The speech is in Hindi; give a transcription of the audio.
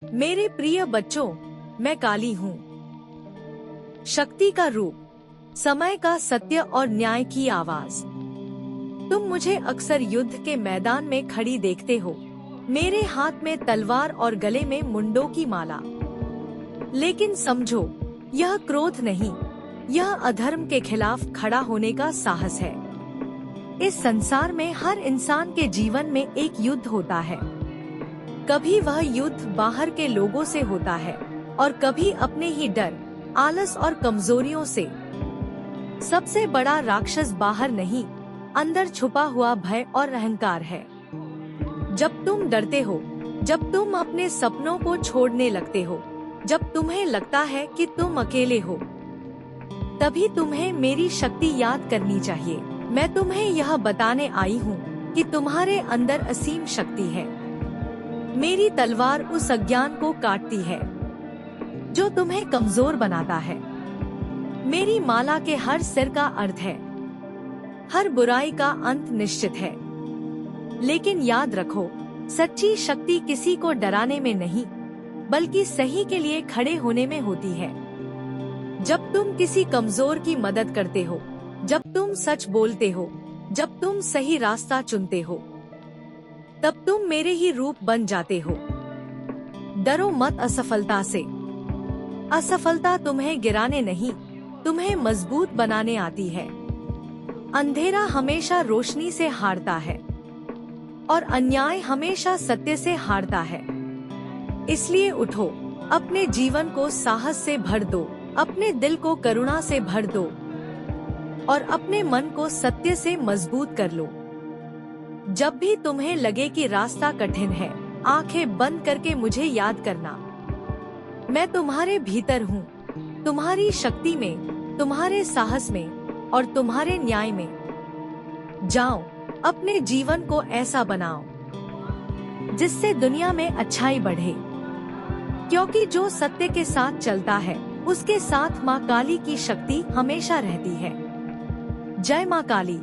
मेरे प्रिय बच्चों, मैं काली हूँ, शक्ति का रूप, समय का सत्य और न्याय की आवाज। तुम मुझे अक्सर युद्ध के मैदान में खड़ी देखते हो, मेरे हाथ में तलवार और गले में मुंडों की माला। लेकिन समझो, यह क्रोध नहीं, यह अधर्म के खिलाफ खड़ा होने का साहस है। इस संसार में हर इंसान के जीवन में एक युद्ध होता है। कभी वह युद्ध बाहर के लोगों से होता है और कभी अपने ही डर, आलस और कमजोरियों से। सबसे बड़ा राक्षस बाहर नहीं, अंदर छुपा हुआ भय और अहंकार है। जब तुम डरते हो, जब तुम अपने सपनों को छोड़ने लगते हो, जब तुम्हें लगता है कि तुम अकेले हो, तभी तुम्हें मेरी शक्ति याद करनी चाहिए। मैं तुम्हें यह बताने आई हूँ कि तुम्हारे अंदर असीम शक्ति है। मेरी तलवार उस अज्ञान को काटती है जो तुम्हें कमजोर बनाता है। मेरी माला के हर सिर का अर्थ है, हर बुराई का अंत निश्चित है। लेकिन याद रखो, सच्ची शक्ति किसी को डराने में नहीं, बल्कि सही के लिए खड़े होने में होती है। जब तुम किसी कमजोर की मदद करते हो, जब तुम सच बोलते हो, जब तुम सही रास्ता चुनते हो, तब तुम मेरे ही रूप बन जाते हो। डरो मत असफलता से। असफलता तुम्हें गिराने नहीं, तुम्हें मजबूत बनाने आती है। अंधेरा हमेशा रोशनी से हारता है और अन्याय हमेशा सत्य से हारता है। इसलिए उठो, अपने जीवन को साहस से भर दो, अपने दिल को करुणा से भर दो और अपने मन को सत्य से मजबूत कर लो। जब भी तुम्हें लगे कि रास्ता कठिन है, आंखें बंद करके मुझे याद करना। मैं तुम्हारे भीतर हूँ, तुम्हारी शक्ति में, तुम्हारे साहस में और तुम्हारे न्याय में। जाओ, अपने जीवन को ऐसा बनाओ जिससे दुनिया में अच्छाई बढ़े, क्योंकि जो सत्य के साथ चलता है उसके साथ माँ काली की शक्ति हमेशा रहती है। जय माँ काली।